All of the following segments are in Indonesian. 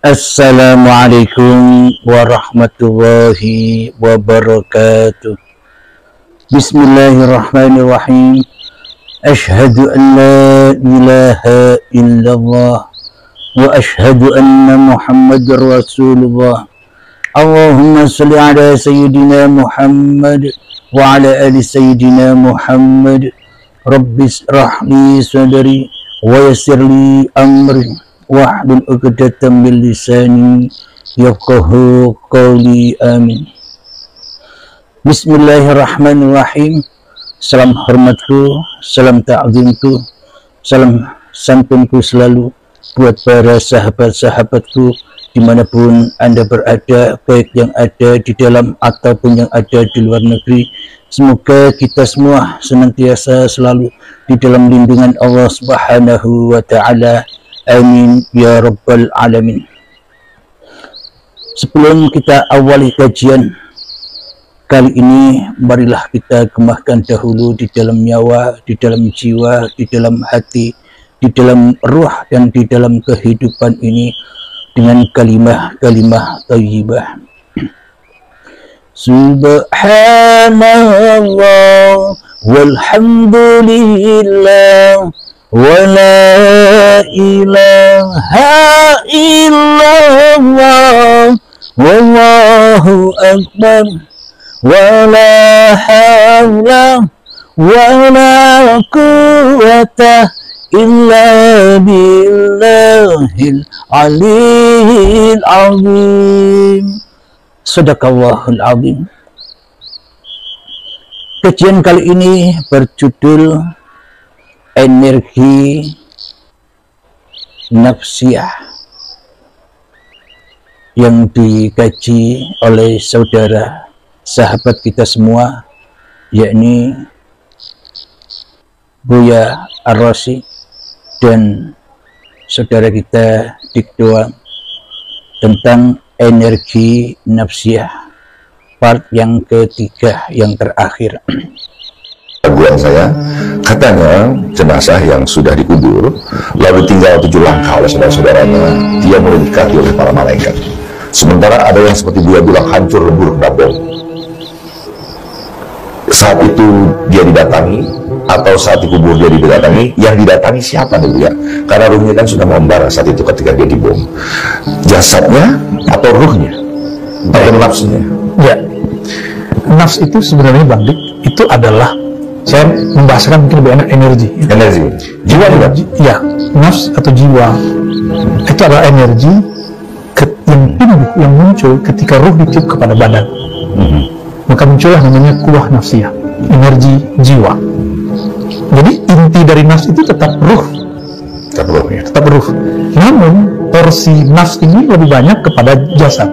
Assalamualaikum warahmatullahi wabarakatuh. Bismillahirrahmanirrahim. Ashhadu an la ilaha illallah wa ashhadu anna Muhammadar Rasulullah. Allahumma salli ala sayyidina Muhammad wa ala ali sayyidina Muhammad. Rabbis rahli sadri wa yassirli amri wahlul 'uqdatam min lisani yafqahu qawli. Amin. Bismillahirrahmanirrahim. Salam hormatku, salam ta'zimku, salam santunku selalu buat para sahabat-sahabatku dimanapun Anda berada, baik yang ada di dalam ataupun yang ada di luar negeri. Semoga kita semua senantiasa selalu di dalam lindungan Allah Subhanahu wa Ta'ala. Amin ya rabbal alamin. Sebelum kita awali kajian kali ini, marilah kita gemahkan dahulu di dalam nyawa, di dalam jiwa, di dalam hati, di dalam ruh, dan di dalam kehidupan ini dengan kalimah-kalimah thayyibah. Subhanallah walhamdulillah wa la ilaha illallah wallahu akbar wa la hawla wa la quwwata illa billahil aliyil azim. Sadaqallahul azim. Kajian kali ini berjudul energi nafsiyah, yang dikaji oleh saudara sahabat kita semua, yakni Buya Ar-Razi dan saudara kita Dikdoa, tentang energi nafsiyah, part yang ketiga, yang terakhir. Raguan saya, katanya jenazah yang sudah dikubur lalu tinggal 7 langkah oleh saudara-saudaranya, dia mulai didekati oleh para malaikat. Sementara ada yang seperti dia bilang hancur lebur babong. Saat itu dia didatangi, atau saat dikubur dia didatangi. Yang didatangi siapa dulu ya? Karena ruhnya kan sudah membara saat itu ketika dia dibom. Jasadnya atau ruhnya atau nafsunya? Ya, nafs itu sebenarnya Bang Dik, itu adalah, saya membahasakan mungkin lebih enak, energi. Energi. Jiwa juga? Ya, nafs atau jiwa itu adalah energi yang tumbuh, yang muncul ketika ruh ditiup kepada badan. Maka muncullah namanya kuwah nafsiyah, energi jiwa. Jadi inti dari nafs itu tetap ruh. Tetap ruh ya? Tetap ruh. Namun porsi nafs ini lebih banyak kepada jasad.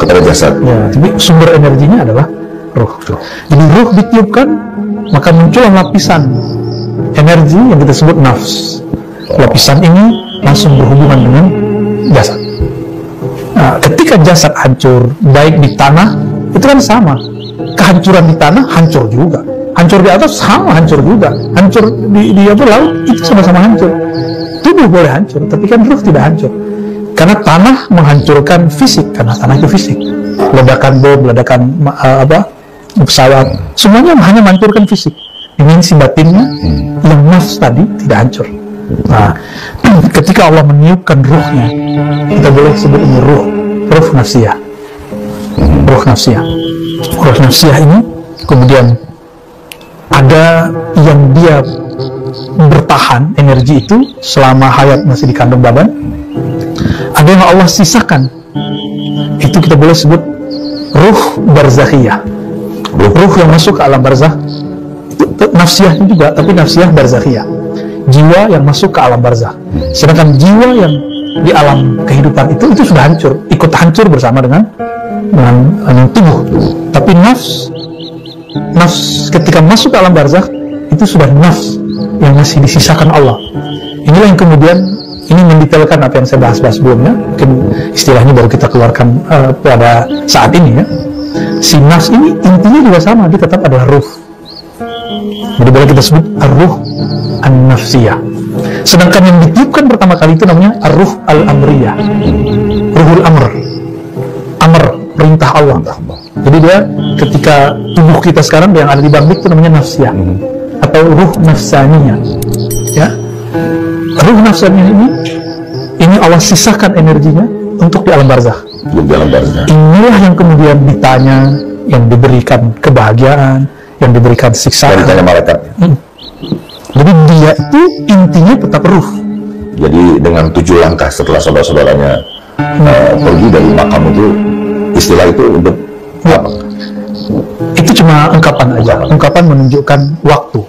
Kepada jasad? Ya, tapi sumber energinya adalah ruh. Jadi ruh ditiupkan, maka muncullah lapisan energi yang kita sebut nafs. Lapisan ini langsung berhubungan dengan jasad. Nah, ketika jasad hancur, baik di tanah, itu kan sama. Kehancuran di tanah hancur juga, hancur di atas sama hancur juga, hancur di laut itu sama-sama hancur. Tubuh boleh hancur, tapi kan ruh tidak hancur. Karena tanah menghancurkan fisik, karena tanah itu fisik. Ledakan bom, ledakan pesawat, semuanya hanya menghancurkan fisik. Dimensi batinnya yang nafs tadi tidak hancur. Nah, ketika Allah meniupkan ruhnya, kita boleh sebut ini ruh nafsiyah. Ruh nafsiyah. Ruh nafsiyah ini kemudian ada yang dia bertahan energi itu selama hayat masih di kandung badan, ada yang Allah sisakan, itu kita boleh sebut ruh barzakhiyah. Ruh yang masuk ke alam barzakh, itu nafsiyahnya juga, tapi nafsiyah barzakhiyah, jiwa yang masuk ke alam barzakh. Sedangkan jiwa yang di alam kehidupan itu sudah hancur, ikut hancur bersama dengan tubuh. Tapi nafs ketika masuk ke alam barzakh itu sudah nafs yang masih disisakan Allah. Inilah yang kemudian ini mendetailkan apa yang saya bahas sebelumnya. Mungkin istilahnya baru kita keluarkan pada saat ini ya. Si nafs ini intinya juga sama, dia tetap adalah ruh. Jadi boleh kita sebut ar-ruh an-nafsiyah. Sedangkan yang ditiupkan pertama kali itu namanya ar-ruh al-amriyah. ruhul amr, perintah Allah. Jadi dia ketika tubuh kita sekarang yang ada di bangkit itu namanya nafsiyah atau ruh nafsaniyah. Ya, ruh nafsaniyah ini Allah sisakan energinya untuk di alam barzakh. Inilah yang kemudian ditanya, yang diberikan kebahagiaan, yang diberikan siksaan. Ditanya malaikat. Jadi dia itu intinya tetap ruh. Jadi dengan 7 langkah setelah saudara-saudaranya pergi dari makam itu, istilah itu untuk apa? Itu cuma ungkapan aja, ungkapan menunjukkan waktu.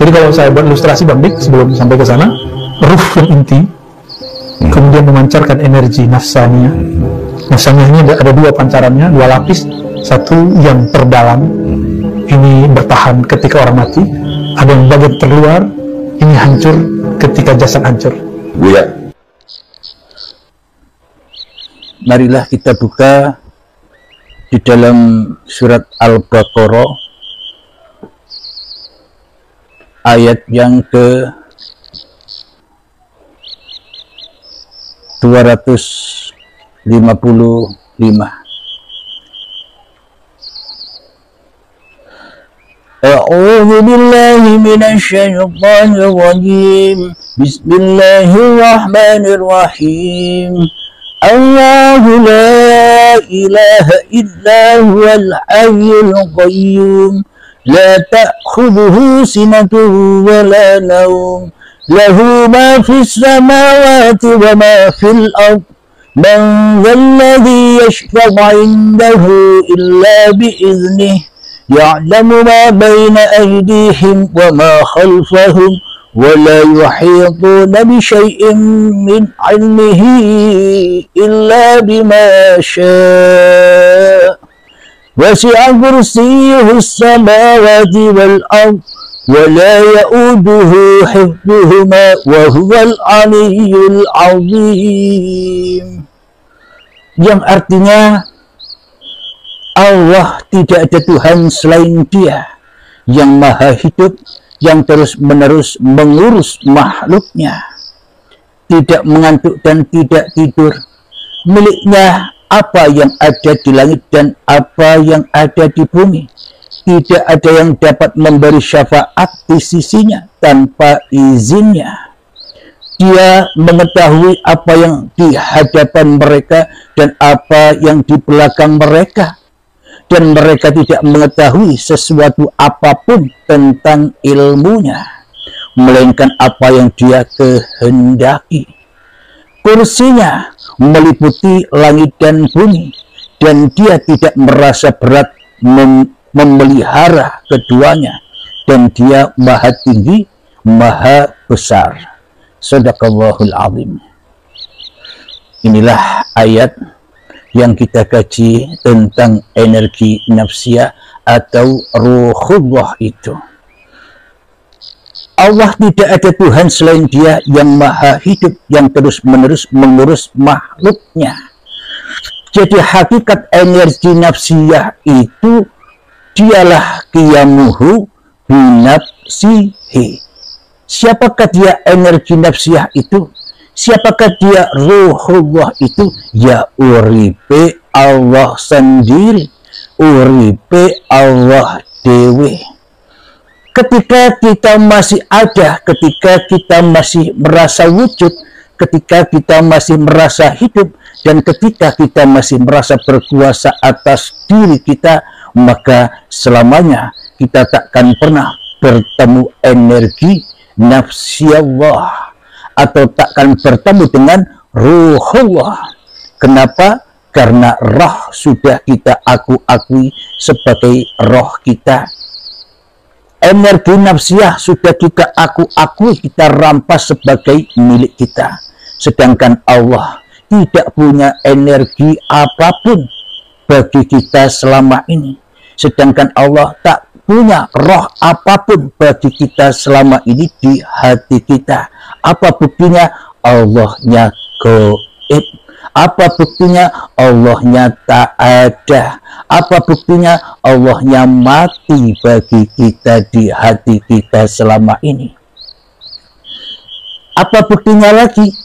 Jadi kalau saya buat ilustrasi Bang Dik sebelum sampai ke sana, ruh yang inti kemudian memancarkan energi nafsaniyah. Nafsaniyah ini ada 2 pancarannya, 2 lapis. Satu yang terdalam, ini bertahan ketika orang mati. Ada yang bagian terluar, ini hancur ketika jasad hancur. Buya. Marilah kita buka di dalam surat Al-Baqarah ayat yang ke 255. A'udzu billahi minasy syaithanir rajim. Bismillahirrahmanirrahim. Allahu la ilaha illa huwal hayyul qayyum. La ta'khudhuhu sinatun wa la nawm. Lahu ma fis samawati wa ma fil ard. Man dhalladhi yashfa'u 'indahu illa bi'iznihi. يعلم ما بين أيديهم وما خلفهم ولا يحيطون بشيء من علمه إلا بما شاء وسع كرسيه السماوات والأرض ولا يؤوده حفظهما وهو العلي العظيم. Yang artinya Allah tidak ada Tuhan selain Dia yang maha hidup, yang terus-menerus mengurus makhluknya, tidak mengantuk dan tidak tidur. Miliknya apa yang ada di langit dan apa yang ada di bumi. Tidak ada yang dapat memberi syafaat di sisinya tanpa izinnya. Dia mengetahui apa yang di hadapan mereka dan apa yang di belakang mereka. Dan mereka tidak mengetahui sesuatu apapun tentang ilmunya, melainkan apa yang Dia kehendaki. Kursinya meliputi langit dan bumi, dan Dia tidak merasa berat memelihara keduanya, dan Dia maha tinggi, maha besar. Shadaqallahul azim. Inilah ayat yang kita kaji tentang energi nafsiyah atau ruhullah itu. Allah tidak ada Tuhan selain Dia yang maha hidup, yang terus-menerus mengurus makhluknya. Jadi hakikat energi nafsiyah itu dialah qiyamuhu binafsihi. Siapakah dia energi nafsiyah itu? Siapakah dia ruhullah itu? Ya uripe Allah sendiri, uripe Allah dewe. Ketika kita masih ada, ketika kita masih merasa wujud, ketika kita masih merasa hidup, dan ketika kita masih merasa berkuasa atas diri kita, maka selamanya kita takkan pernah bertemu energi nafsiyallah, atau takkan bertemu dengan ruhullah. Kenapa? Karena roh sudah kita akui sebagai roh kita. Energi nafsiyah sudah kita akui, kita rampas sebagai milik kita. Sedangkan Allah tidak punya energi apapun bagi kita selama ini. Sedangkan Allah tak punya roh apapun bagi kita selama ini di hati kita. Apa buktinya? Allahnya gaib. Apa buktinya? Allahnya tak ada. Apa buktinya? Allahnya mati bagi kita di hati kita selama ini. Apa buktinya lagi?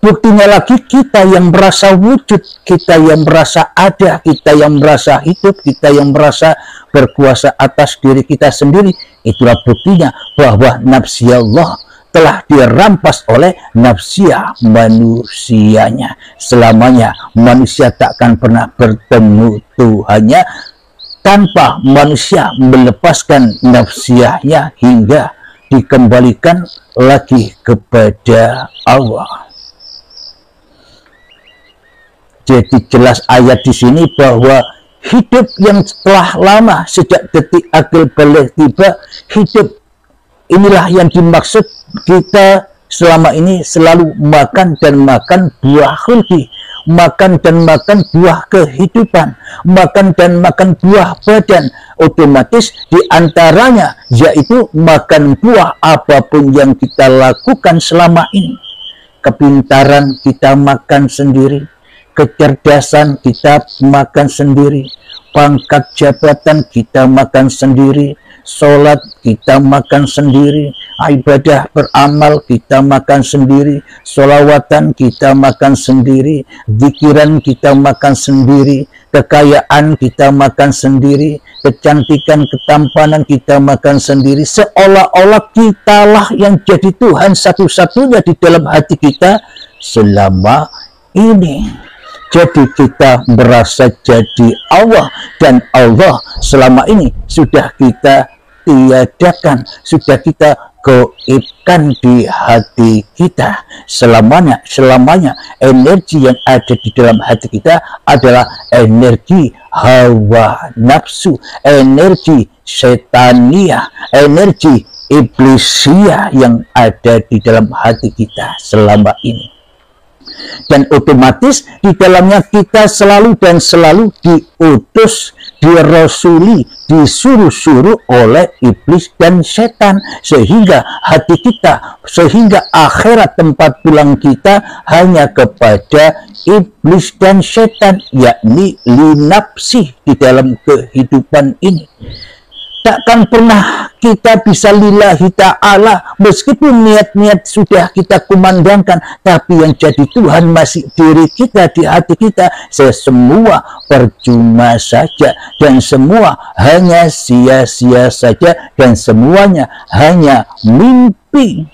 Buktinya lagi, kita yang merasa wujud, kita yang merasa ada, kita yang merasa hidup, kita yang merasa berkuasa atas diri kita sendiri. Itulah buktinya bahwa nafsiyah Allah telah dirampas oleh nafsiyah manusianya. Selamanya manusia takkan pernah bertemu Tuhannya tanpa manusia melepaskan nafsiyahnya hingga dikembalikan lagi kepada Allah. Jadi jelas ayat di sini bahwa hidup yang telah lama sejak detik akil balik tiba, hidup inilah yang dimaksud. Kita selama ini selalu makan dan makan buah khuldi, makan dan makan buah kehidupan, makan dan makan buah badan. Otomatis diantaranya yaitu makan buah apapun yang kita lakukan selama ini. Kepintaran kita makan sendiri, kecerdasan kita makan sendiri, pangkat jabatan kita makan sendiri, sholat kita makan sendiri, ibadah beramal kita makan sendiri, sholawatan kita makan sendiri, zikiran kita makan sendiri, kekayaan kita makan sendiri, kecantikan, ketampanan kita makan sendiri. Seolah-olah kitalah yang jadi Tuhan satu-satunya di dalam hati kita selama ini. Jadi kita merasa jadi Allah, dan Allah selama ini sudah kita tiadakan, sudah kita goibkan di hati kita. Selamanya energi yang ada di dalam hati kita adalah energi hawa nafsu, energi setania, energi iblisia yang ada di dalam hati kita selama ini. Dan otomatis di dalamnya kita selalu dan selalu diutus, dirasuli, disuruh-suruh oleh iblis dan setan, sehingga hati kita, sehingga akhirat tempat pulang kita hanya kepada iblis dan setan, yakni linapsi di dalam kehidupan ini. Takkan pernah kita bisa lillahi ta'ala, meskipun niat-niat sudah kita kumandangkan, tapi yang jadi Tuhan masih diri kita, di hati kita. Semua percuma saja, dan semua hanya sia-sia saja, dan semuanya hanya mimpi.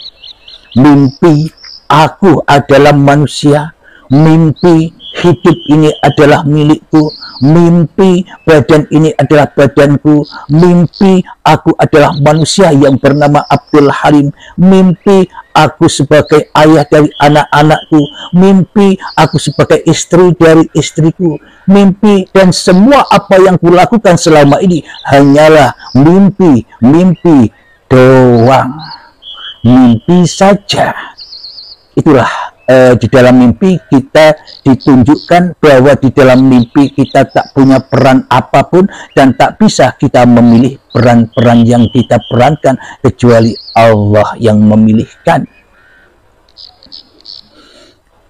Mimpi aku adalah manusia, mimpi hidup ini adalah milikku, mimpi badan ini adalah badanku, mimpi aku adalah manusia yang bernama Abdul Halim, mimpi aku sebagai ayah dari anak-anakku, mimpi aku sebagai istri dari istriku, mimpi, dan semua apa yang kulakukan selama ini hanyalah mimpi doang, mimpi saja. Itulah di dalam mimpi kita ditunjukkan bahwa di dalam mimpi kita tak punya peran apapun, dan tak bisa kita memilih peran-peran yang kita perankan kecuali Allah yang memilihkan.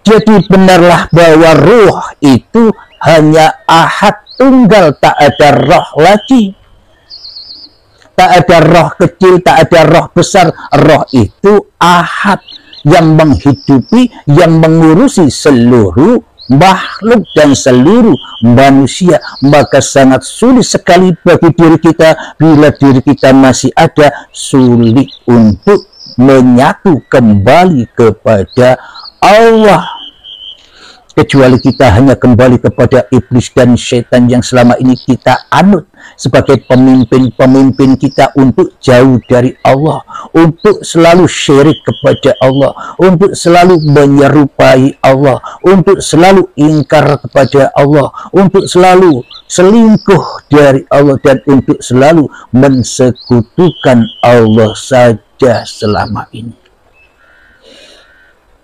Jadi benarlah bahwa ruh itu hanya ahad tunggal, tak ada roh lagi. Tak ada roh kecil, tak ada roh besar. Roh itu ahad yang menghidupi, yang mengurusi seluruh makhluk dan seluruh manusia. Maka sangat sulit sekali bagi diri kita, bila diri kita masih ada, sulit untuk menyatu kembali kepada Allah. Kecuali kita hanya kembali kepada iblis dan setan yang selama ini kita anut sebagai pemimpin-pemimpin kita untuk jauh dari Allah, untuk selalu syirik kepada Allah, untuk selalu menyerupai Allah, untuk selalu ingkar kepada Allah, untuk selalu selingkuh dari Allah, dan untuk selalu mensekutukan Allah saja selama ini.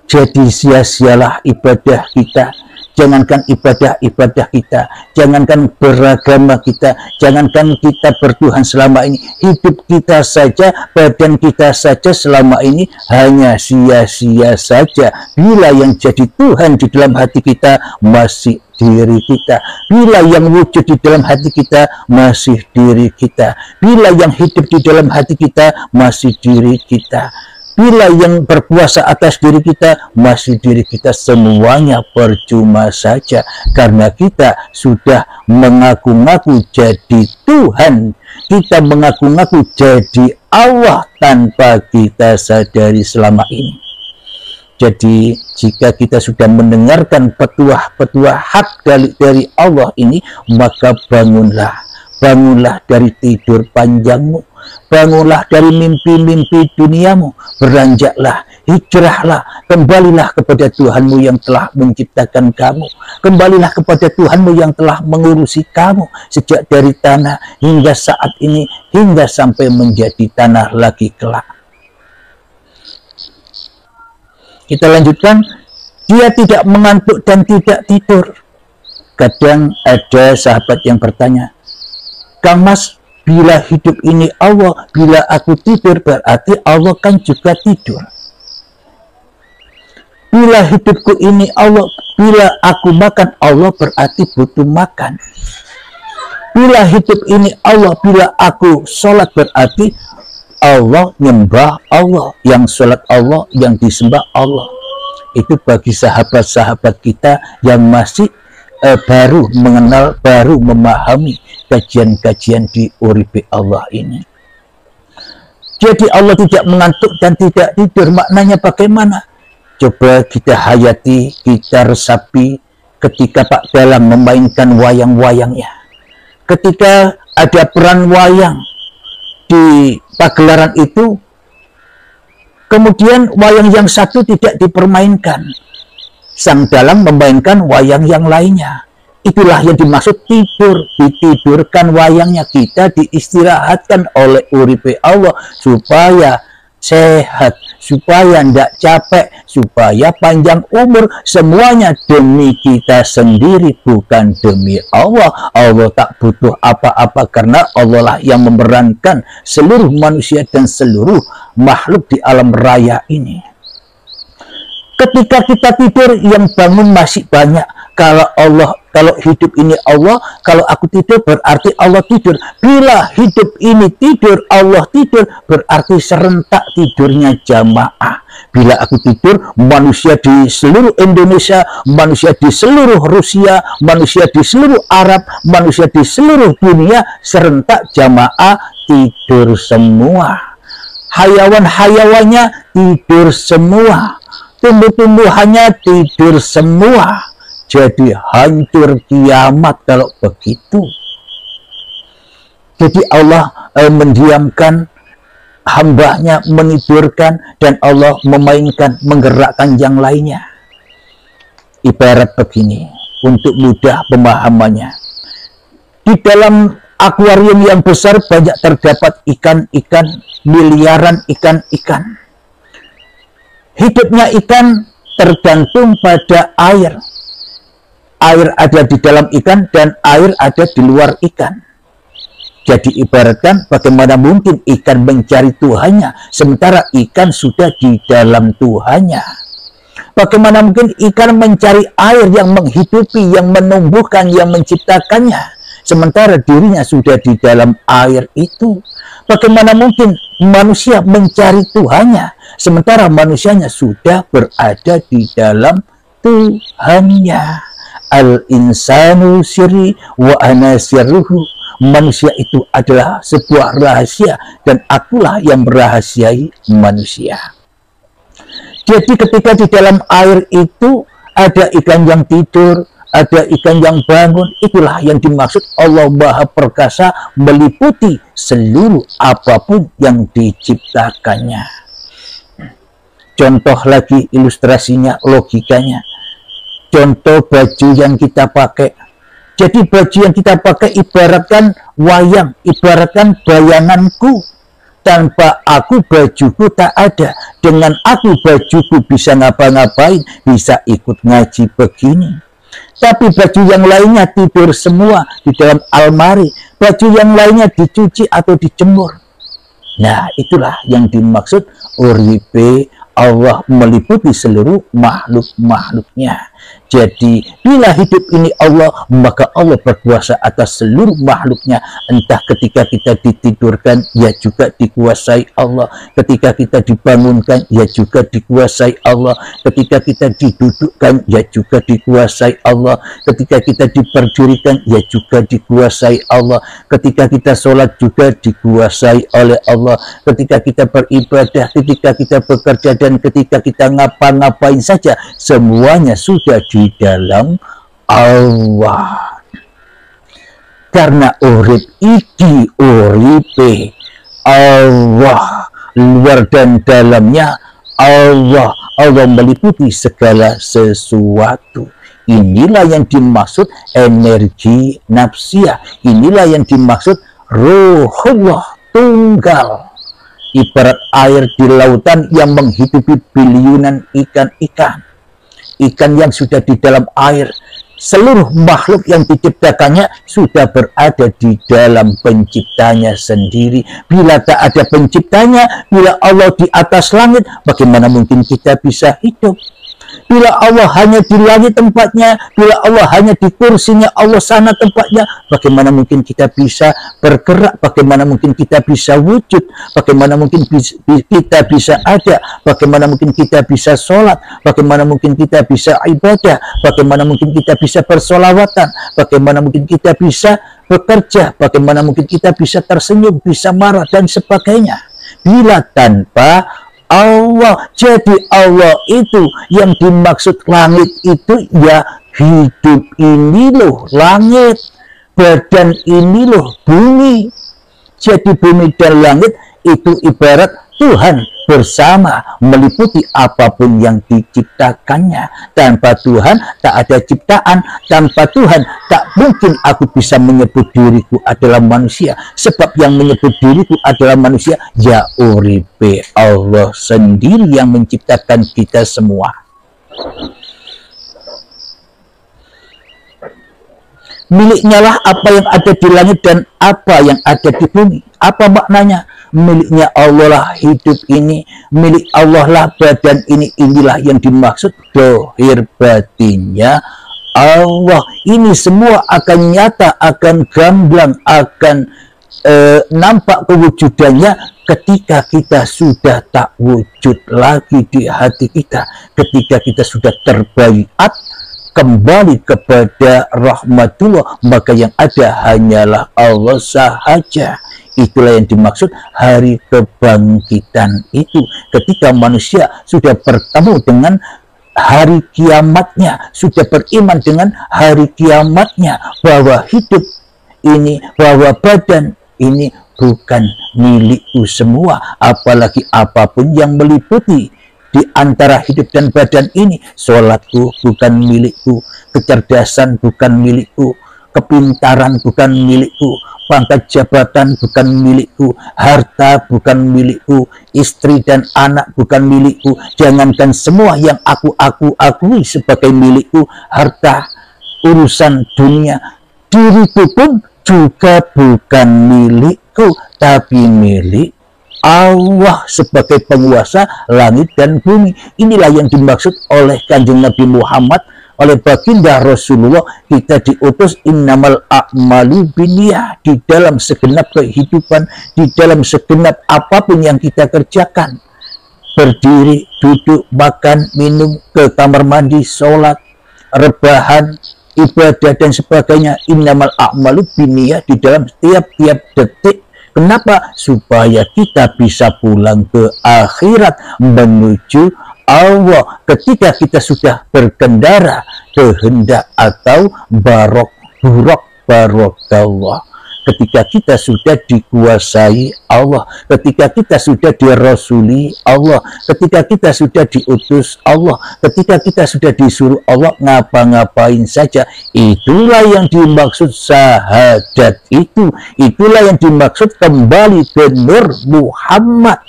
Jadi sia-sialah ibadah kita. Jangankan ibadah kita, jangankan beragama kita, jangankan kita bertuhan selama ini, hidup kita saja, badan kita saja selama ini hanya sia-sia saja, bila yang jadi Tuhan di dalam hati kita masih diri kita, bila yang wujud di dalam hati kita masih diri kita, bila yang hidup di dalam hati kita masih diri kita. Bila yang berkuasa atas diri kita, masih diri kita semuanya percuma saja. Karena kita sudah mengaku-ngaku jadi Tuhan. Kita mengaku-ngaku jadi Allah tanpa kita sadari selama ini. Jadi jika kita sudah mendengarkan petuah-petuah hak dari Allah ini, maka bangunlah. Bangunlah dari tidur panjangmu, bangunlah dari mimpi-mimpi duniamu, beranjaklah, hijrahlah, kembalilah kepada Tuhanmu yang telah menciptakan kamu, kembalilah kepada Tuhanmu yang telah mengurusi kamu sejak dari tanah hingga saat ini, hingga sampai menjadi tanah lagi kelak. Kita lanjutkan, dia tidak mengantuk dan tidak tidur. Kadang ada sahabat yang bertanya, Kang Mas, bila hidup ini Allah, bila aku tidur berarti Allah kan juga tidur. Bila hidupku ini Allah, bila aku makan Allah berarti butuh makan. Bila hidup ini Allah, bila aku sholat berarti Allah nyembah Allah, yang sholat Allah, yang disembah Allah. Itu bagi sahabat-sahabat kita yang masih baru mengenal, baru memahami kajian-kajian di Uripe Allah ini. Jadi Allah tidak mengantuk dan tidak tidur, maknanya bagaimana? Coba kita hayati, kita resapi ketika Pak Dalang memainkan wayang-wayangnya. Ketika ada peran wayang di pagelaran itu, kemudian wayang yang satu tidak dipermainkan, sang dalang memainkan wayang yang lainnya. Itulah yang dimaksud tidur, ditidurkan wayangnya, kita diistirahatkan oleh Uripe Allah supaya sehat, supaya tidak capek, supaya panjang umur, semuanya demi kita sendiri, bukan demi Allah. Allah tak butuh apa-apa karena Allah lah yang memerankan seluruh manusia dan seluruh makhluk di alam raya ini. Ketika kita tidur, yang bangun masih banyak. Kalau hidup ini Allah, kalau aku tidur berarti Allah tidur. Bila hidup ini tidur, Allah tidur, berarti serentak tidurnya jamaah. Bila aku tidur, manusia di seluruh Indonesia, manusia di seluruh Rusia, manusia di seluruh Arab, manusia di seluruh dunia, serentak jamaah tidur semua. Hayawan-hayawannya tidur semua. Tumbuh-tumbuhannya tidur semua. Jadi hancur kiamat kalau begitu. Jadi Allah mendiamkan hambanya, menidurkan, dan Allah memainkan, menggerakkan yang lainnya. Ibarat begini, untuk mudah pemahamannya. Di dalam akuarium yang besar banyak terdapat ikan-ikan, miliaran ikan-ikan. Hidupnya ikan tergantung pada air. Air ada di dalam ikan dan air ada di luar ikan. Jadi ibaratkan bagaimana mungkin ikan mencari Tuhannya sementara ikan sudah di dalam Tuhannya. Bagaimana mungkin ikan mencari air yang menghidupi, yang menumbuhkan, yang menciptakannya sementara dirinya sudah di dalam air itu. Bagaimana mungkin manusia mencari Tuhannya sementara manusianya sudah berada di dalam Tuhannya. Al-insanu sirri wa ana sirruhu. Manusia itu adalah sebuah rahasia dan akulah yang merahasiai manusia. Jadi ketika di dalam air itu ada ikan yang tidur, ada ikan yang bangun, itulah yang dimaksud Allah Maha Perkasa meliputi seluruh apapun yang diciptakannya. Contoh lagi ilustrasinya, logikanya. Contoh baju yang kita pakai. Jadi baju yang kita pakai ibaratkan wayang, ibaratkan bayanganku. Tanpa aku bajuku tak ada. Dengan aku bajuku bisa ngapa-ngapain, bisa ikut ngaji begini. Tapi baju yang lainnya tidur semua di dalam almari. Baju yang lainnya dicuci atau dijemur. Nah, itulah yang dimaksud Uripe Allah meliputi seluruh makhluk-makhluknya. Jadi bila hidup ini Allah, maka Allah berkuasa atas seluruh makhluknya. Entah ketika kita ditidurkan, ya juga dikuasai Allah. Ketika kita dibangunkan, ya juga dikuasai Allah. Ketika kita didudukkan, ya juga dikuasai Allah. Ketika kita diberdirikan, ya juga dikuasai Allah. Ketika kita sholat juga dikuasai oleh Allah. Ketika kita beribadah, ketika kita bekerja, dan ketika kita ngapa-ngapain saja, semuanya sudah di dalam Allah. Karena urip iki uripe Allah, luar dan dalamnya Allah. Allah meliputi segala sesuatu. Inilah yang dimaksud energi nafsiyah. Inilah yang dimaksud ruhullah tunggal. Ibarat air di lautan yang menghidupi biliunan ikan-ikan. Ikan yang sudah di dalam air, seluruh makhluk yang diciptakannya sudah berada di dalam penciptanya sendiri. Bila tak ada penciptanya, bila Allah di atas langit, bagaimana mungkin kita bisa hidup? Bila Allah hanya di langit tempatnya, bila Allah hanya di kursinya Allah sana tempatnya, bagaimana mungkin kita bisa bergerak? Bagaimana mungkin kita bisa wujud? Bagaimana mungkin kita bisa ada? Bagaimana mungkin kita bisa sholat? Bagaimana mungkin kita bisa ibadah? Bagaimana mungkin kita bisa bersolawatan? Bagaimana mungkin kita bisa bekerja? Bagaimana mungkin kita bisa tersenyum, bisa marah, dan sebagainya? Bila tanpa Allah. Jadi Allah itu yang dimaksud langit itu ya hidup ini loh langit, badan ini loh bumi. Jadi bumi dan langit itu ibarat Tuhan bersama, meliputi apapun yang diciptakannya. Tanpa Tuhan tak ada ciptaan. Tanpa Tuhan tak mungkin aku bisa menyebut diriku adalah manusia. Sebab yang menyebut diriku adalah manusia ya uripe Allah sendiri yang menciptakan kita semua. Miliknya lah apa yang ada di langit dan apa yang ada di bumi. Apa maknanya? Miliknya Allah lah hidup ini, milik Allah lah badan ini. Inilah yang dimaksud dohir batinnya Allah. Ini semua akan nyata, akan gamblang, akan nampak kewujudannya ketika kita sudah tak wujud lagi di hati kita. Ketika kita sudah terbaiat kembali kepada rahmatullah, maka yang ada hanyalah Allah sahaja. Itulah yang dimaksud hari kebangkitan itu. Ketika manusia sudah bertemu dengan hari kiamatnya, sudah beriman dengan hari kiamatnya, bahwa hidup ini, bahwa badan ini bukan milikku semua, apalagi apapun yang meliputi di antara hidup dan badan ini. Sholatku bukan milikku, kecerdasan bukan milikku, kepintaran bukan milikku, pangkat jabatan bukan milikku, harta bukan milikku, istri dan anak bukan milikku. Jangankan semua yang aku akui sebagai milikku, harta, urusan dunia, diriku pun juga bukan milikku, tapi milik Allah sebagai penguasa langit dan bumi. Inilah yang dimaksud oleh Kanjeng Nabi Muhammad, oleh baginda Rasulullah. Kita diutus innamal a'malu binniyah, di dalam segenap kehidupan, di dalam segenap apapun yang kita kerjakan, berdiri, duduk, makan, minum, ke kamar mandi, sholat, rebahan, ibadah dan sebagainya, innamal a'malu binniyah, di dalam tiap-tiap detik. Kenapa? Supaya kita bisa pulang ke akhirat menuju Allah. Ketika kita sudah berkendara kehendak atau barokallah, ketika kita sudah dikuasai Allah, ketika kita sudah dirasuli Allah, ketika kita sudah diutus Allah, ketika kita sudah disuruh Allah ngapa-ngapain saja, itulah yang dimaksud syahadat itu. Itulah yang dimaksud kembali ke Nur Muhammad.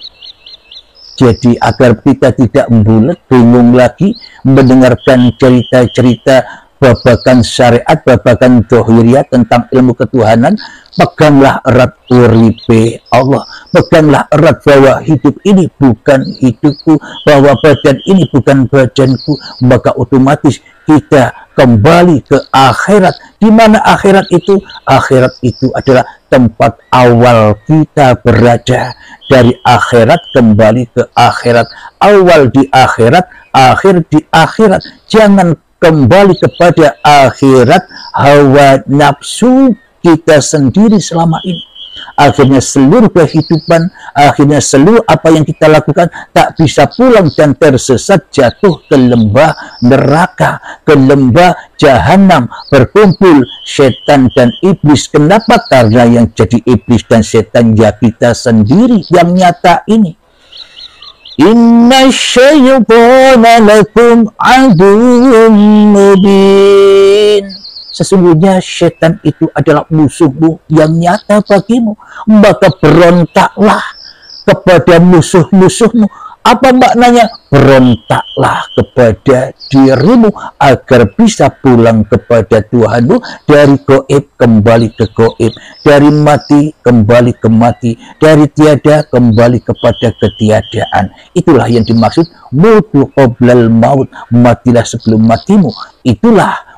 Jadi agar kita tidak membulet, bingung lagi mendengarkan cerita-cerita babakan syariat, babakan dohiriyah tentang ilmu ketuhanan, peganglah erat uripe Allah, peganglah erat bahwa hidup ini bukan hidupku, bahwa badan ini bukan badanku, maka otomatis kita kembali ke akhirat. Di mana akhirat itu? Akhirat itu adalah tempat awal kita berada. Dari akhirat kembali ke akhirat, awal di akhirat, akhir di akhirat. Jangan kembali kepada akhirat hawa nafsu kita sendiri selama ini. Akhirnya seluruh kehidupan, akhirnya seluruh apa yang kita lakukan tak bisa pulang dan tersesat, jatuh ke lembah neraka, ke lembah jahanam, berkumpul setan dan iblis. Kenapa? Karena yang jadi iblis dan setan ya kita sendiri yang nyata ini. Inna syaitana lakum aduwwun mubin. Sesungguhnya setan itu adalah musuhmu yang nyata bagimu. Maka berontaklah kepada musuh-musuhmu. Apa maknanya? Berontaklah kepada dirimu agar bisa pulang kepada Tuhanmu. Dari gaib kembali ke gaib, dari mati kembali ke mati, dari tiada kembali kepada ketiadaan. Itulah yang dimaksud mutu qoblal maut, matilah sebelum matimu. Itulah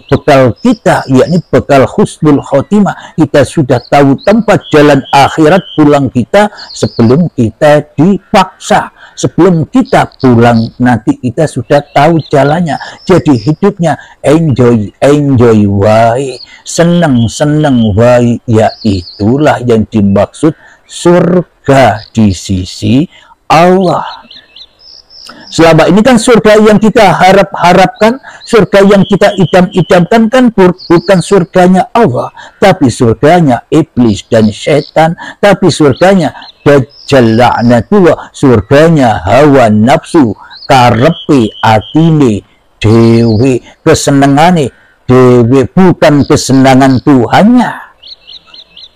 bekal kita, yakni bekal husnul khotimah. Kita sudah tahu tempat jalan akhirat pulang kita sebelum kita dipaksa. Sebelum kita pulang nanti kita sudah tahu jalannya. Jadi hidupnya enjoy wae, seneng wae. Ya itulah yang dimaksud surga di sisi Allah. Selama ini kan surga yang kita harap-harapkan, surga yang kita idam-idamkan kan bukan surganya Allah, tapi surganya iblis dan setan, tapi surganya Dajjal laknatullah, surganya hawa nafsu, karepe atine dewe, kesenengane dewe, bukan kesenangan Tuhannya.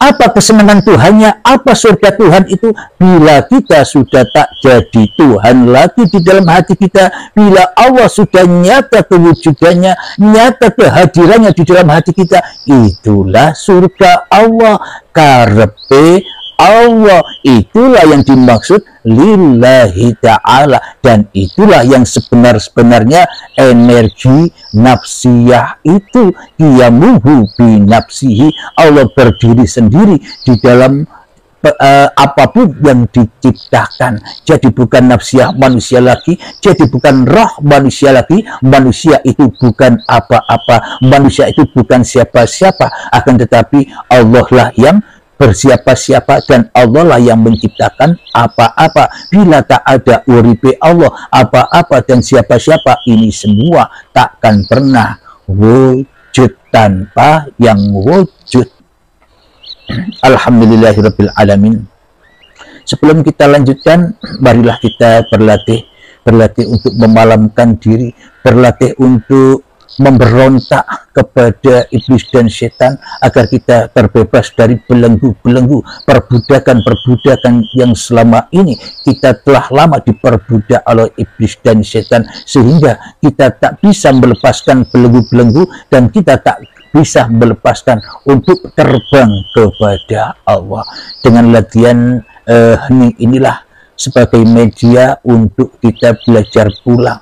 Apa kesenangan Tuhannya? Apa surga Tuhan itu? Bila kita sudah tak jadi Tuhan lagi di dalam hati kita, bila Allah sudah nyata kewujudannya, nyata kehadirannya di dalam hati kita, itulah surga Allah. Karepe Allah, itulah yang dimaksud lillahi ta'ala, dan itulah yang sebenar-benarnya energi nafsiyah itu. Qiyamuhu bi nafsihi, Allah berdiri sendiri di dalam apapun yang diciptakan. Jadi bukan nafsiyah manusia lagi, jadi bukan roh manusia lagi. Manusia itu bukan apa-apa, manusia itu bukan siapa-siapa, akan tetapi Allah lah yang bersiapa-siapa, dan Allah lah yang menciptakan apa-apa. Bila tak ada uripe Allah, apa-apa dan siapa-siapa ini semua takkan pernah wujud tanpa yang wujud. Alhamdulillahirabbil alamin. Sebelum kita lanjutkan, marilah kita berlatih untuk memalamkan diri, berlatih untuk memberontak kepada iblis dan setan, agar kita terbebas dari belenggu-belenggu perbudakan yang selama ini kita telah lama diperbudak oleh iblis dan setan, sehingga kita tak bisa melepaskan belenggu-belenggu dan kita tak bisa melepaskan untuk terbang kepada Allah. Dengan latihan hening inilah sebagai media untuk kita belajar pulang.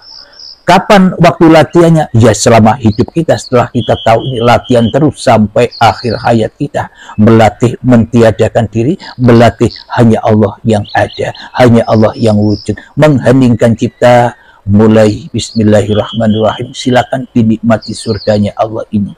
Kapan waktu latihannya? Ya selama hidup kita, setelah kita tahu ini, latihan terus sampai akhir hayat kita. Melatih mentiadakan diri, melatih hanya Allah yang ada, hanya Allah yang wujud. Mengheningkan cipta, mulai bismillahirrahmanirrahim. Silakan dinikmati surganya Allah ini.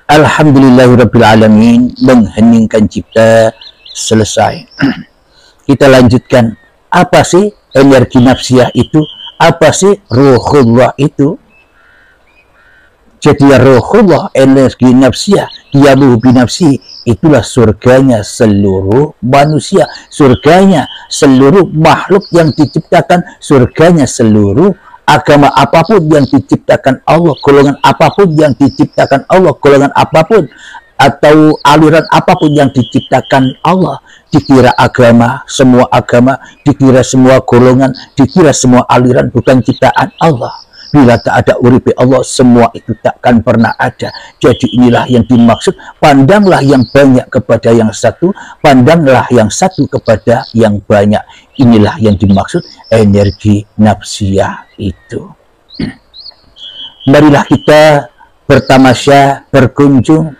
Alhamdulillahirabbil alamin. Mengheningkan cipta selesai. Kita lanjutkan. Apa sih energi nafsiyah itu? Apa sih ruhullah itu? Jadi ruhullah, energi nafsiyah, yabuhu binafsi, itulah surganya seluruh manusia, surganya seluruh makhluk yang diciptakan, surganya seluruh agama apapun yang diciptakan Allah, golongan apapun yang diciptakan Allah, golongan apapun atau aliran apapun yang diciptakan Allah, dikira agama, dikira semua golongan, dikira semua aliran bukan ciptaan Allah. Bila tak ada uripi Allah, semua itu takkan pernah ada. Jadi inilah yang dimaksud, pandanglah yang banyak kepada yang satu, pandanglah yang satu kepada yang banyak. Inilah yang dimaksud energi nafsiyah itu. Marilah kita bertamasya, berkunjung,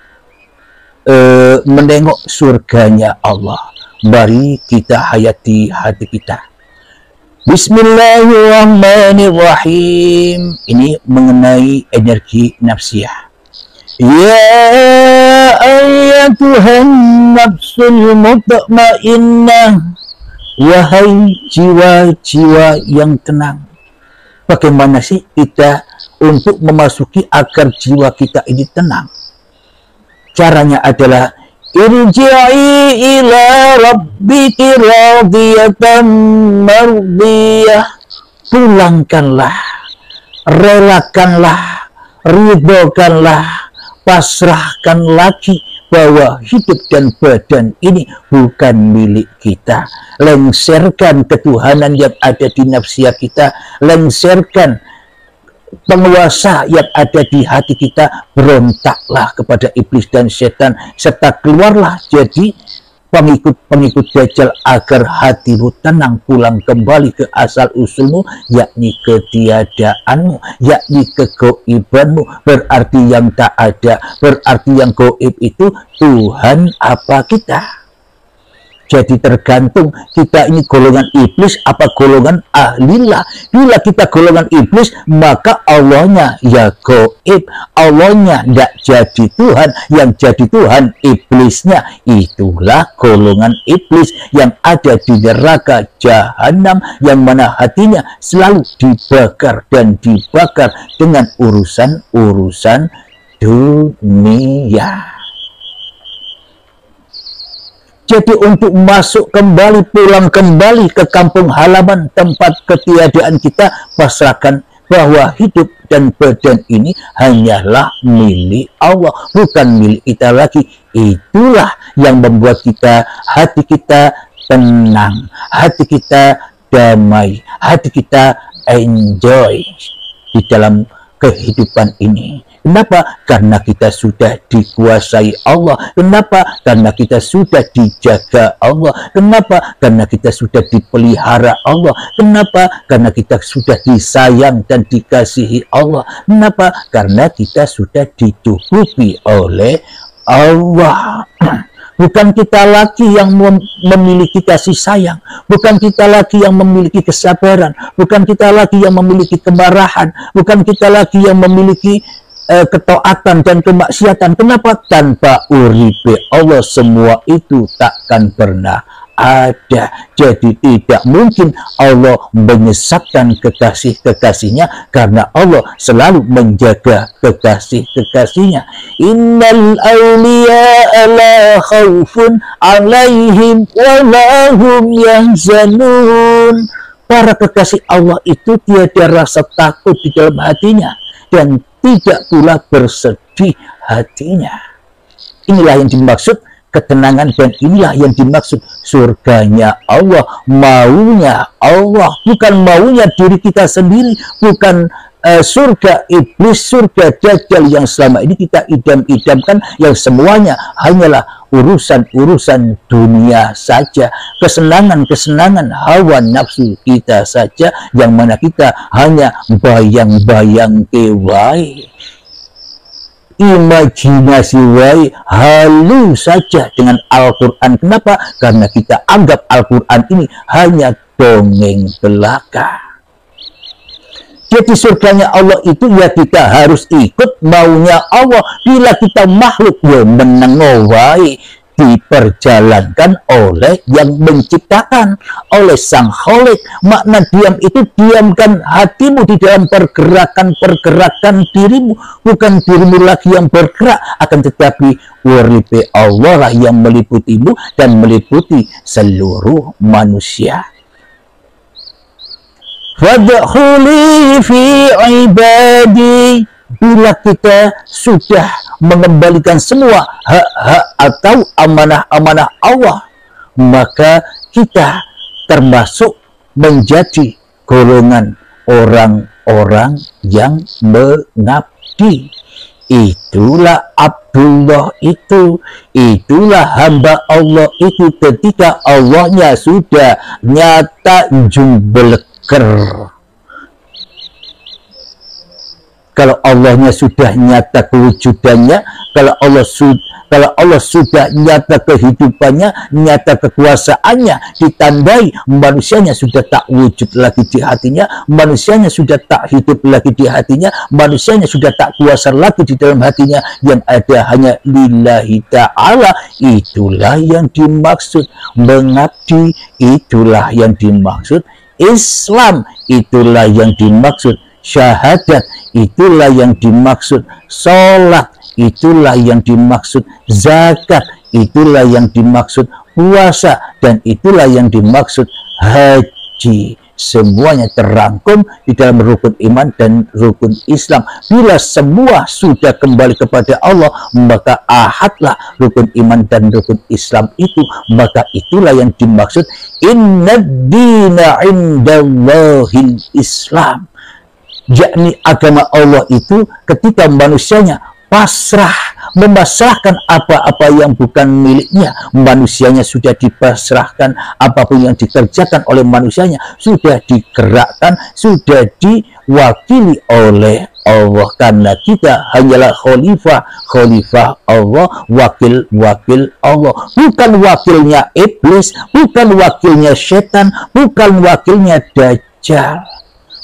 menengok surganya Allah. Mari kita hayati hati kita. Bismillahirrahmanirrahim. Ini mengenai energi nafsiyah. Ya ayyatuhan nafsul mutmainnah, wahai jiwa-jiwa yang tenang. Bagaimana sih kita untuk memasuki agar jiwa kita ini tenang? Caranya adalah irji'i ila rabbiki radiyatan mardiyah. Pulangkanlah, relakanlah, ridhokanlah, pasrahkan lagi bahwa hidup dan badan ini bukan milik kita. Lengserkan ketuhanan yang ada di nafsiyah kita, lengserkan penguasa yang ada di hati kita, berontaklah kepada iblis dan setan, serta keluarlah jadi pengikut-pengikut Dajjal agar hatimu tenang, pulang kembali ke asal usulmu, yakni ketiadaanmu, yakni kegoibanmu. Berarti yang tak ada, berarti yang goib itu Tuhan apa kita. Jadi tergantung kita ini golongan iblis apa golongan ahlillah. Bila kita golongan iblis, maka Allahnya ya goib, Allahnya tidak jadi Tuhan, yang jadi Tuhan iblisnya. Itulah golongan iblis yang ada di neraka jahanam, yang mana hatinya selalu dibakar dan dibakar dengan urusan-urusan dunia. Jadi untuk masuk kembali, pulang kembali ke kampung halaman tempat ketiadaan kita, pasrahkan bahwa hidup dan badan ini hanyalah milik Allah, bukan milik kita lagi. Itulah yang membuat kita, hati kita tenang, hati kita damai, hati kita enjoy di dalam kehidupan ini. Kenapa? Karena kita sudah dikuasai Allah. Kenapa? Karena kita sudah dijaga Allah. Kenapa? Karena kita sudah dipelihara Allah. Kenapa? Karena kita sudah disayang dan dikasihi Allah. Kenapa? Karena kita sudah dicukupi oleh Allah. Bukan kita lagi yang memiliki kasih sayang, bukan kita lagi yang memiliki kesabaran, bukan kita lagi yang memiliki kemarahan, bukan kita lagi yang memiliki ketaatan dan kemaksiatan. Kenapa? Tanpa uripe Allah semua itu takkan pernah ada. Jadi tidak mungkin Allah menyesatkan kekasih-kekasihnya, karena Allah selalu menjaga kekasih-kekasihnya. Innal awliya la khawfun alaihim wa lahum yahzanun. Para kekasih Allah itu tiada rasa takut di dalam hatinya dan tidak pula bersedih hatinya. Inilah yang dimaksud ketenangan, dan inilah yang dimaksud surganya Allah, maunya Allah, bukan maunya diri kita sendiri, bukan surga iblis, surga Dajjal yang selama ini kita idam-idamkan, yang semuanya hanyalah urusan-urusan dunia saja, kesenangan-kesenangan hawa nafsu kita saja, yang mana kita hanya bayang-bayang kewai, imajinasi wae, halu saja dengan Al-Quran. Kenapa? Karena kita anggap Al-Quran ini hanya dongeng belaka. Jadi surganya Allah itu ya kita harus ikut maunya Allah. Bila kita makhluk ya meneng wae, diperjalankan oleh yang menciptakan, oleh Sang Khalik. Makna diam itu diamkan hatimu di dalam pergerakan-pergerakan dirimu, bukan dirimu lagi yang bergerak, akan tetapi uripe Allah lah yang meliputimu dan meliputi seluruh manusia. Fadkhuli fi ibadi. Bila kita sudah mengembalikan semua hak-hak atau amanah-amanah Allah, maka kita termasuk menjadi golongan orang-orang yang mengabdi. Itulah Abdullah itu, itulah hamba Allah itu ketika Allahnya sudah nyata jumbeleker. Kalau Allahnya sudah nyata kewujudannya, kalau Allah sudah nyata kehidupannya, nyata kekuasaannya, ditandai manusianya sudah tak wujud lagi di hatinya, manusianya sudah tak hidup lagi di hatinya, manusianya sudah tak kuasa lagi di dalam hatinya, yang ada hanya lillahi ta'ala. Itulah yang dimaksud mengabdi, itulah yang dimaksud Islam, itulah yang dimaksud syahadat, itulah yang dimaksud sholat, itulah yang dimaksud zakat, itulah yang dimaksud puasa, dan itulah yang dimaksud haji. Semuanya terangkum di dalam rukun iman dan rukun Islam. Bila semua sudah kembali kepada Allah, maka ahadlah rukun iman dan rukun Islam itu. Maka itulah yang dimaksud innad dina indallahil Islam, yakni agama Allah itu ketika manusianya pasrah, memasrahkan apa-apa yang bukan miliknya. Manusianya sudah dipasrahkan, apapun yang dikerjakan oleh manusianya sudah digerakkan, sudah diwakili oleh Allah, karena kita hanyalah khalifah Allah, wakil Allah, bukan wakilnya iblis, bukan wakilnya setan, bukan wakilnya dajjal.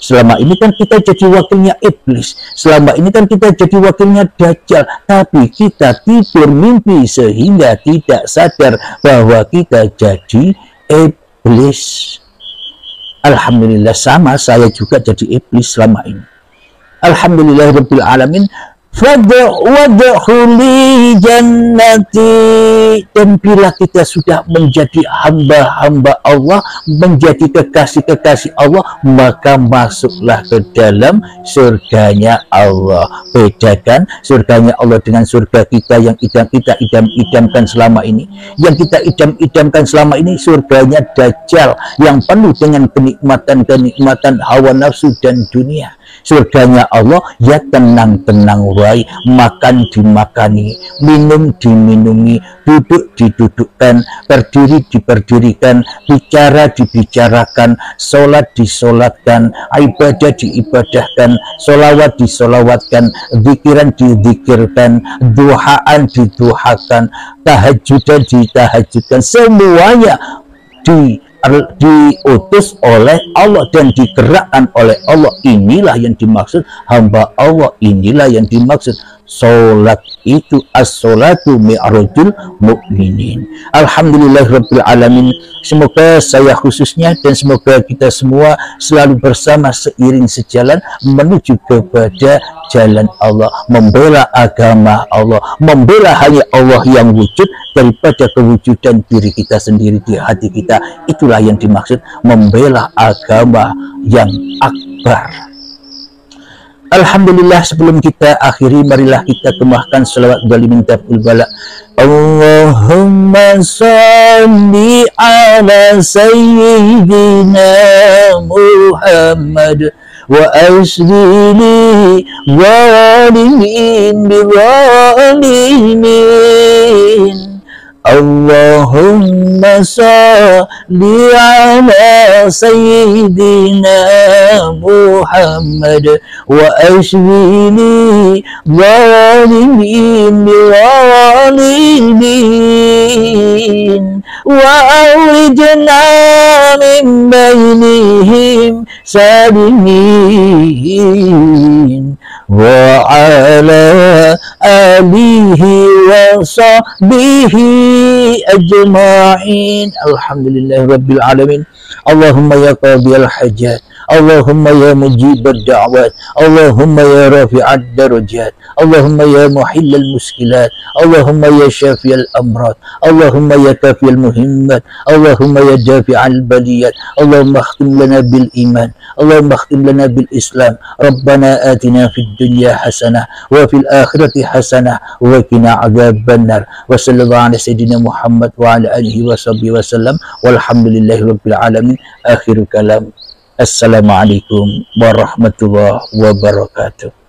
Selama ini kan kita jadi wakilnya iblis, selama ini kan kita jadi wakilnya dajjal, tapi kita tidur mimpi sehingga tidak sadar bahwa kita jadi iblis. Alhamdulillah, sama saya juga jadi iblis selama ini. Alhamdulillahirabbil alamin. Wadkhuli jannati. Dan bila kita sudah menjadi hamba-hamba Allah, menjadi kekasih-kekasih Allah, maka masuklah ke dalam surganya Allah. Bedakan surganya Allah dengan surga kita yang kita idam-idamkan selama ini. Yang kita idam-idamkan selama ini surganya dajjal yang penuh dengan kenikmatan-kenikmatan hawa nafsu dan dunia. Surganya Allah ya tenang-tenang wae, makan dimakani, minum diminumi, duduk didudukkan, berdiri diperdirikan, bicara dibicarakan, sholat disolatkan, ibadah diibadahkan, sholawat disolawatkan, zikiran dizikirkan, duhaan diduhakan, tahajudan ditahajudkan. Semuanya diutus oleh Allah dan digerakkan oleh Allah. Inilah yang dimaksud hamba Allah, inilah yang dimaksud sholat itu. As-sholatu mi'rajul mu'minin. Alhamdulillahirabbil alamin. Semoga saya khususnya dan semoga kita semua selalu bersama seiring sejalan menuju kepada jalan Allah, membela agama Allah, membela hanya Allah yang wujud daripada kewujudan diri kita sendiri di hati kita. Itulah yang dimaksud membela agama yang akbar. Alhamdulillah, sebelum kita akhiri, marilah kita kemahkan salawat min taful bala. Allahumma salli ala sayyidina Muhammad wa asli walimin biwalimin. Allahumma salli ala sayyidina Muhammad wa ashwini zalimin biwalimin wa awlijna min bainihim salimin wa ala alihi wa sahbihi ajma'in. Alhamdulillahi rabbil alamin. Allahumma ya qadiyal hajat, Allahumma ya mujibad da'wat, Allahumma ya rafi'ad darajat, Allahumma ya muhillal muskilat, Allahumma ya syafi'al amrat, Allahumma ya kafiyal muhimmat, Allahumma ya jafi'al baliyat, Allahumma akhtim lana bil iman, Allahumma akhtim lana bil islam. Rabbana atina fid dunya hasanah wa fil akhirati hasanah wa qina adzaban nar. Wa sallallahu ala sayyidina Muhammad wa ala alihi wa sahbihi wa sallam. Walhamdulillahi rabbil alamin. Akhirul kalam. Assalamualaikum warahmatullahi wabarakatuh.